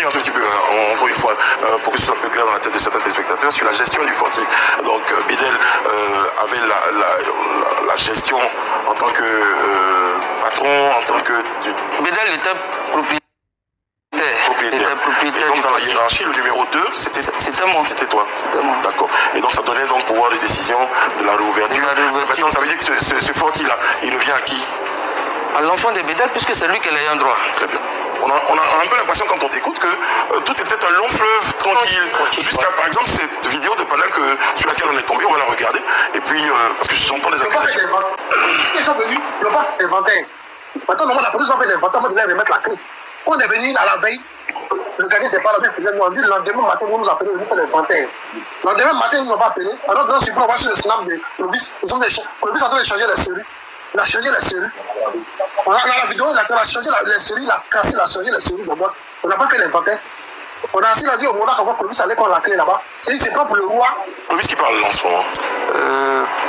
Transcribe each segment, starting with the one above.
revenir un tout petit peu, encore une fois, pour que ce soit un peu clair dans la tête de certains téléspectateurs, sur la gestion du Forti. Donc, Bédel avait la gestion en tant que patron, en tant que... Bédel était propriétaire. Et donc dans la hiérarchie, le numéro 2, c'était moi. C'était toi. D'accord. Et donc ça donnait donc pouvoir de décision de la réouverture. Maintenant, ça veut dire que ce Forti-là, il revient à qui? À l'enfant de Bédel, puisque c'est lui qui a l'ayant droit. Très bien. On a un peu l'impression quand on t'écoute que tout était un long fleuve tranquille. Jusqu'à par exemple cette vidéo de panel sur laquelle on est tombé, on va la regarder. Et puis, parce que j'entends des accusations. Ils sont venus, le pas inventaire. Maintenant, la police a fait l'inventaire, on devait remettre la clé. On est venu à la veille, le gardien n'était pas là, il faisait nous, on dit le lendemain matin, vous nous appelez, vous faites l'inventaire. Le lendemain matin, ils ne m'ont pas appelé. Alors, dans ce on va sur le snap de Clovis, le Clovis est en train de changer la série. Il a changé la série. On a la vidéo, il a changé la série, il a cassé, il a changé la série de moi. On n'a pas fait l'inventaire. On a assis, il a dit au moment qu'on Clovis allait prendre la clé là-bas. C'est pas pour le roi. Clovis qui parle en ce moment.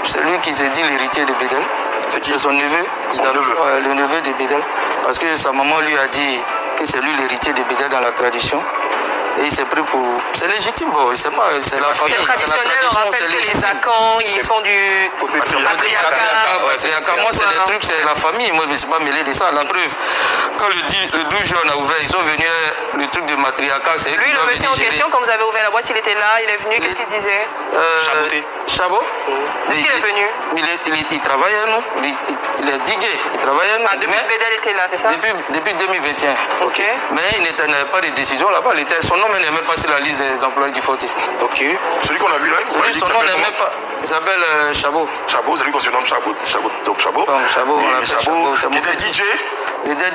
C'est lui qui s'est dit l'héritier de Bédel. C'est qui? Son neveu. Le neveu de Bédel. Parce que sa maman lui a dit que c'est lui l'héritier de Bédel dans la tradition. Et il s'est pris pour... C'est légitime, bon, c'est pas... C'est la famille. C'est traditionnel, on rappelle que les Akans, ils font du... Patriarcat. Moi, c'est des trucs, c'est la famille. Moi, je ne me suis pas mêlé de ça. La preuve, quand le 12 juin, on a ouvert, ils sont venus, le truc de matriarcat, c'est... Lui, le monsieur en question, quand vous avez ouvert la boîte, il était là, il est venu, qu'est-ce qu'il disait? Chabot. Est-ce qu'il est venu? Il travaillait, non? Il est digué, il travaillait, non? Depuis que Bédel était là, c'est ça? Depuis 2021. Ok. Mais il n'avait pas de décision là-bas. Son nom n'est même pas sur la liste des employés du Forti. Ok. Celui qu'on a vu là, son nom n'est même pas. Il s'appelle Chabot. Chabot, c'est lui qu'on surnomme Chabot. Donc Chabot. Chabot, qui était DJ. Il était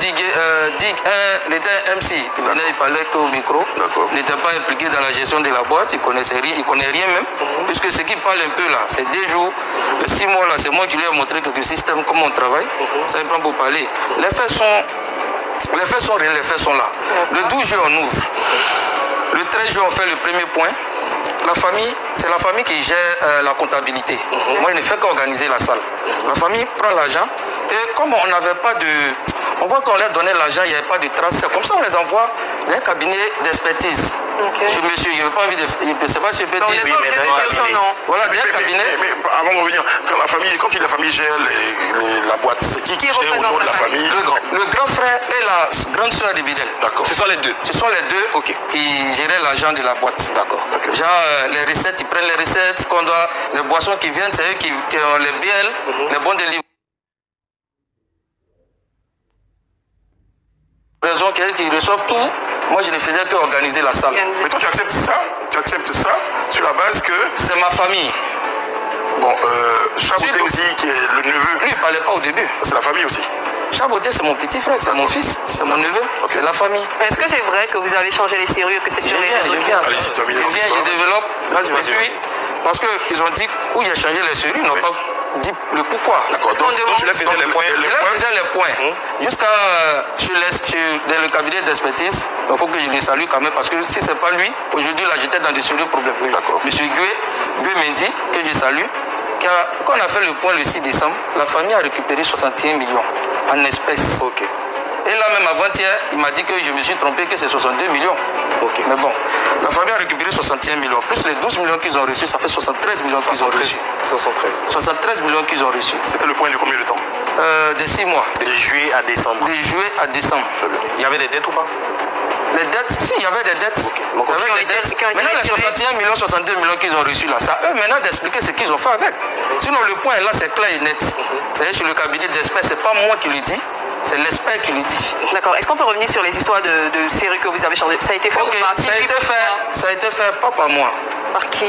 il était MC. Il venait, il parlait qu'au micro. Il n'était pas impliqué dans la gestion de la boîte. Il connaissait rien. Il connaît rien même. Puisque ce qu'il parle un peu là, c'est 2 jours, les 6 mois là, c'est moi qui lui ai montré quelques systèmes, comment on travaille. Ça il prend pour parler. Les faits sont réels, les faits sont là. Le 12 juin, on ouvre. Le 13 juin, on fait le premier point. La famille, c'est la famille qui gère la comptabilité. Moi, il ne fait qu'organiser la salle. La famille prend l'argent et comme on n'avait pas de... On voit qu'on leur donnait l'argent, il n'y avait pas de traces. Comme ça, on les envoie dans un cabinet d'expertise. Je monsieur, je n'ai pas envie de... Je ne sais pas si je peux dire... Voilà, dans un cabinet... Mais avant de revenir, quand la famille gère la boîte, c'est qui gère au niveau de la famille? Le grand frère et la grande soeur de Bédel. D'accord. Ce sont les deux. Ce sont les deux qui géraient l'argent de la boîte. D'accord. Genre, les recettes, ils prennent les recettes, les boissons qui viennent, c'est eux qui ont les biels, les bons de livre. Qu'ils reçoivent tout, moi je ne faisais qu'organiser la salle. Mais toi tu acceptes ça sur la base que... C'est ma famille. Bon, Chaboté aussi qui est le neveu. Lui il ne parlait pas au début. C'est la famille aussi. Chaboté c'est mon petit frère, c'est mon fils, c'est mon neveu, c'est la famille. Est-ce que c'est vrai que vous avez changé les serrures, que c'est sur les réseaux? Je développe. Depuis, parce qu'ils ont dit où il a changé les serrures, ils n'ont pas dit le pourquoi. D'accord, donc tu leur faisais les points. Jusqu'à dans le cabinet d'expertise, il faut que je le salue quand même, parce que si ce n'est pas lui, aujourd'hui là j'étais dans des sérieux problèmes. Monsieur Gué Mendy, que je salue, quand on a fait le point le 6 décembre, la famille a récupéré 61 millions en espèces. Et là même avant-hier, il m'a dit que je me suis trompé, que c'est 62 millions. Mais bon, la famille a récupéré 61 millions. Plus les 12 millions qu'ils ont reçus, ça fait 73 millions qu'ils ont reçus. 73 millions qu'ils ont reçus. C'était le point de combien de temps? De 6 mois. De juillet à décembre. De juillet à décembre. Il y avait des dettes ou pas? Les dettes, si, il y avait des dettes. Maintenant, les 61 millions, 62 millions qu'ils ont reçus là, c'est à eux maintenant d'expliquer ce qu'ils ont fait avec. Sinon, le point là, c'est clair et net. C'est sur le cabinet d'experts, c'est pas moi qui le dis. C'est l'expert qui le dit. D'accord. Est-ce qu'on peut revenir sur les histoires de séries que vous avez changées? Ça a été fait ou pas? Ça a été fait, pas par moi. Par qui?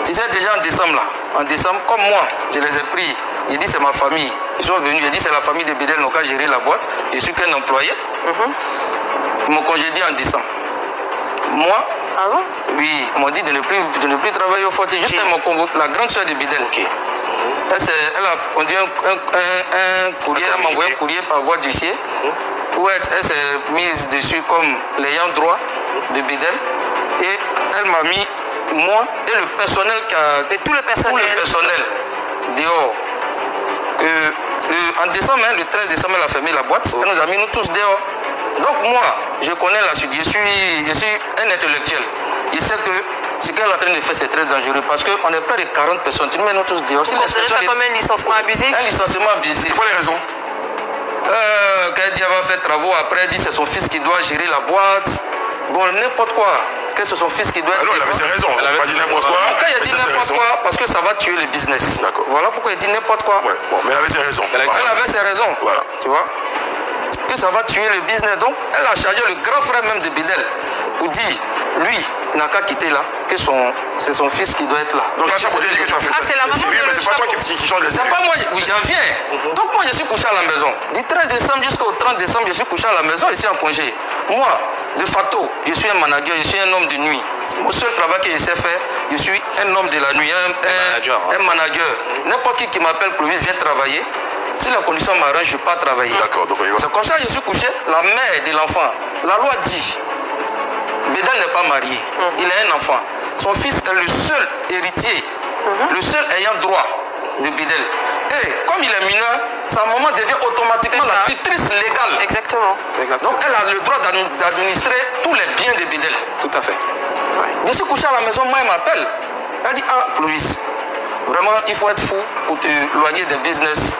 Tu sais, déjà en décembre, là. En décembre, comme moi, je les ai pris. J'ai dit c'est ma famille. Ils sont venus, j'ai dit c'est la famille de Bédel, donc à gérer la boîte. Je suis qu'un employé. Ils m'ont congédié en décembre. Moi, oui, ils m'ont dit de ne plus travailler au Forti. Juste la grande soeur de Bédel. Elle a conduit un courrier, elle m'a envoyé un courrier par voie d'huissier où elle s'est mise dessus comme l'ayant droit de Bédel et elle m'a mis moi et le personnel tout le personnel dehors. En décembre, le 13 décembre, elle a fermé la boîte, elle nous a mis nous tous dehors. Donc moi, je connais la suite, je suis un intellectuel. Je sais que ce qu'elle est en train de faire, c'est très dangereux parce qu'on est près de 40 personnes. Tu nous mets nous tous dehors. Vous considérez ça comme un licenciement abusif? Un licenciement abusif. C'est quoi les raisons? Quand elle dit qu'elle va faire travaux, après elle dit que c'est son fils qui doit gérer la boîte. Bon, n'importe quoi. Que c'est son fils qui doit... Ah non, elle avait ses raisons. Elle avait pas dit n'importe quoi. Quand elle dit n'importe quoi, parce que ça va tuer le business. D'accord. Voilà pourquoi elle dit n'importe quoi. Ouais, bon, mais elle avait ses raisons. Elle avait ses raisons. Voilà. Tu vois? Que ça va tuer le business. Donc, elle a chargé le grand frère même de Bidel pour dire, lui, il n'a qu'à quitter là, que c'est son fils qui doit être là. Donc, là, tu as dit que tu as fait. Ah, c'est la maman sérieux, mais c'est pas toi qui change les C'est pas moi, oui, j'en viens. Donc, moi, je suis couché à la maison. Du 13 décembre jusqu'au 30 décembre, je suis couché à la maison, ici en congé. Moi, de facto, je suis un manager, je suis un homme de nuit. Mon seul travail que je sais faire, je suis un homme de la nuit, un manager. N'importe qui m'appelle Clovis vient travailler. Si la condition m'arrange, je ne vais pas travailler. D'accord, donc c'est comme ça que je suis couché. La mère de l'enfant, la loi dit, Bédal n'est pas marié, il a un enfant. Son fils est le seul héritier, le seul ayant droit de Bédel. Et comme il est mineur, sa maman devient automatiquement la tutrice légale. Exactement. Donc elle a le droit d'administrer tous les biens de Bédel. Tout à fait. Ouais. Je suis couché à la maison, moi elle m'appelle. Elle dit, ah Louis, vraiment il faut être fou pour te éloigner des business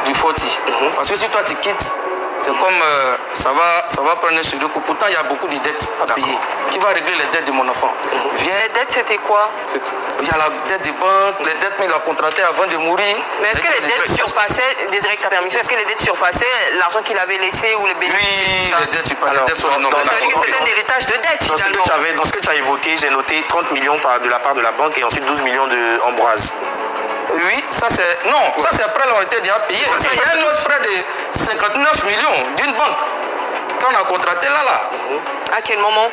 du Forti. Parce que si toi tu quittes, c'est comme ça va prendre un sérieux coup. Pourtant il y a beaucoup de dettes à payer. Qui va régler les dettes de mon enfant? Viens. Les dettes c'était quoi? Il y a la dette des banques, les dettes mais il a contracté avant de mourir. Mais est-ce que les dettes surpassaient, désolé que ta permission, est-ce que les dettes surpassaient l'argent qu'il avait laissé ou les bénéfices? Oui, les dettes surpassaient. Les dettes sont énormes. Ça veut dire que c'était un héritage de dettes finalement. Dans ce que tu as évoqué, j'ai noté 30 millions de la part de la banque et ensuite 12 millions d'Ambroise. Oui, ça c'est... Non, ça c'est après l'ont été déjà payé. Il y a un autre près de 59 millions d'une banque qu'on a contracté là. À quel moment?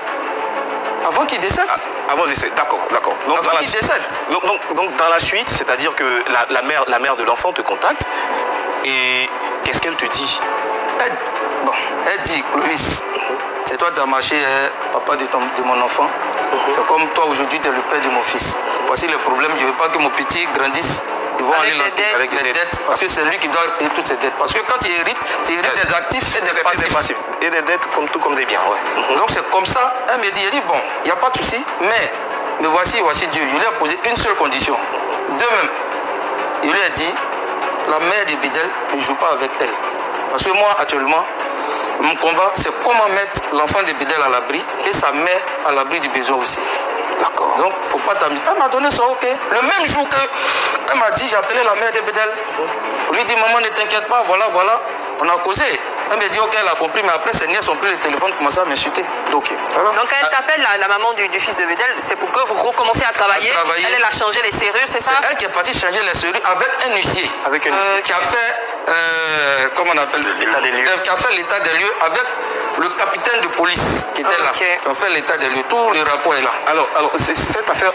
Avant qu'il décède. Avant qu'il décède, d'accord. Donc, avant qu'il décède. Donc dans la suite, c'est-à-dire que la mère de l'enfant te contacte et qu'est-ce qu'elle te dit? Elle dit, Clovis, c'est toi qui as marché, papa de mon enfant. C'est comme toi aujourd'hui, tu es le père de mon fils. Voici le problème, je ne veux pas que mon petit grandisse. Ils vont aller avec les dettes. Parce que c'est lui qui doit payer toutes ces dettes. Parce que quand tu hérites des actifs et des passifs. Et des dettes tout comme des biens, ouais. Donc c'est comme ça, elle me dit, bon, il n'y a pas de souci, mais voici Dieu. Je lui ai posé une seule condition. De même, il lui a dit, la mère de Bidel ne joue pas avec elle. Parce que moi, actuellement, mon combat, c'est comment mettre l'enfant de Bidel à l'abri et sa mère à l'abri du besoin aussi. D'accord. Donc, il ne faut pas t'amuser. Elle m'a donné son OK. Le même jour qu'elle m'a dit, j'ai appelé la mère de Bidel. Je lui ai dit, maman, ne t'inquiète pas, voilà. On a causé. Elle m'a dit, OK, elle a compris, mais après, ses nièces ont pris le téléphone, commencé à m'insulter. Okay. Voilà. Donc, elle t'appelle la maman du fils de Bédel, c'est pour que vous recommencez à travailler. Elle a changé les serrures, c'est ça? C'est elle qui est partie changer les serrures avec un huissier. Avec un huissier. Qui a fait, comment on appelle? L'état des lieux. Qui a fait l'état des lieux avec le capitaine de police qui était là. Qui a fait l'état des lieux. Tout le rapport est là. Alors cette affaire,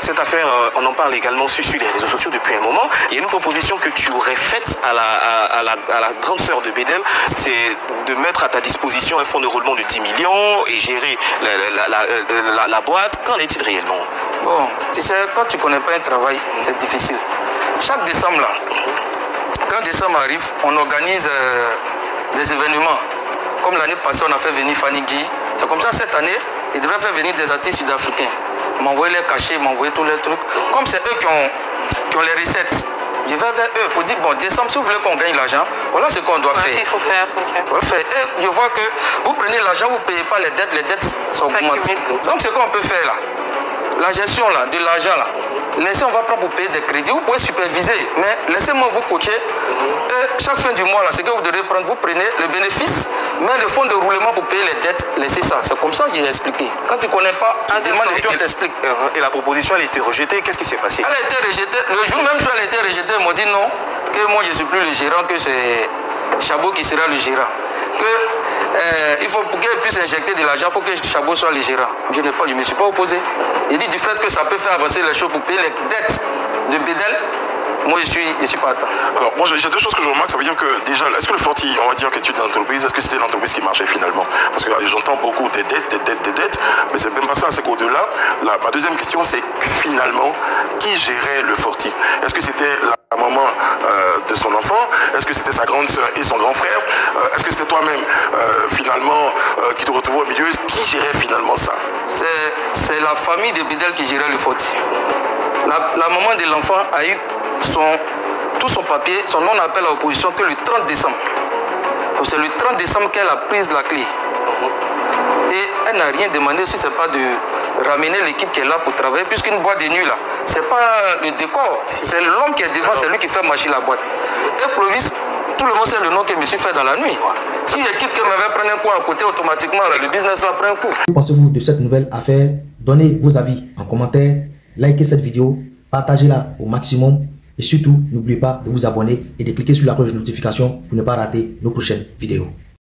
on en parle également sur les réseaux sociaux depuis un moment. Il y a une proposition que tu aurais faite à la grande sœur de Bédel, c'est de mettre à ta disposition un fonds de roulement de 10 millions et gérer la boîte. Qu'en est-il réellement? Bon, tu sais, quand tu ne connais pas un travail, c'est difficile. Chaque décembre, là, quand décembre arrive, on organise des événements. Comme l'année passée, on a fait venir Fanny Guy. C'est comme ça, cette année, ils devraient faire venir des artistes sud-africains. M'envoyer les cachets, m'envoyer tous les trucs. Comme c'est eux qui ont les recettes, je vais vers eux pour dire, bon, décembre, si vous voulez qu'on gagne l'argent, voilà ce qu'on doit faire. Il faut faire. Et je vois que vous prenez l'argent, vous ne payez pas les dettes s'augmentent. Donc, ce qu'on peut faire là, la gestion là, de l'argent là, laissez, on va prendre pour payer des crédits, vous pouvez superviser, mais laissez-moi vous coacher. Et chaque fin du mois là, ce que vous devez prendre, vous prenez le bénéfice, mais le fonds de roulement pour payer les dettes, laissez ça. C'est comme ça que j'ai expliqué. Quand tu ne connais pas, tu demandes et puis on t'explique. Et la proposition, elle a été rejetée, qu'est-ce qui s'est passé? Elle a été rejetée, le jour même où elle a été rejetée, ils m'ont dit non, que moi je ne suis plus le gérant, que c'est Chabot qui sera le gérant. Il faut pour qu'elle puisse injecter de l'argent, il faut que Chabot soit le gérant. Je ne me suis pas opposé. Il dit du fait que ça peut faire avancer les choses pour payer les dettes de Bédel, moi je suis pas attend. Alors moi j'ai deux choses que je remarque, ça veut dire que déjà, est-ce que le Forti, on va dire que c'est une entreprise, est-ce que c'était l'entreprise qui marchait finalement? Parce que j'entends beaucoup des dettes, mais c'est même passant à ce code-là, ma deuxième question, c'est finalement, qui gérait le Forti? Est-ce que c'était la maman de son enfant? Est-ce que c'était sa grande sœur et son grand frère? Est-ce que c'était toi-même, finalement, qui te retrouvais au milieu? Qui gérait finalement ça? C'est la famille de Bédel qui gérait le Forti. La maman de l'enfant a eu tout son papier, son nom appel à l'opposition que le 30 décembre. Donc c'est le 30 décembre qu'elle a pris la clé. Et elle n'a rien demandé si ce n'est pas de ramener l'équipe qui est là pour travailler, puisqu'une boîte de nuit là, ce n'est pas le décor, c'est l'homme qui est devant, c'est lui qui fait marcher la boîte. Et Clovis, tout le monde sait le nom que je me suis fait dans la nuit. Si je quitte que m'avait pris un coup à côté, automatiquement là, le business là prend un coup. Que pensez-vous de cette nouvelle affaire? Donnez vos avis en commentaire, likez cette vidéo, partagez-la au maximum et surtout n'oubliez pas de vous abonner et de cliquer sur la cloche de notification pour ne pas rater nos prochaines vidéos.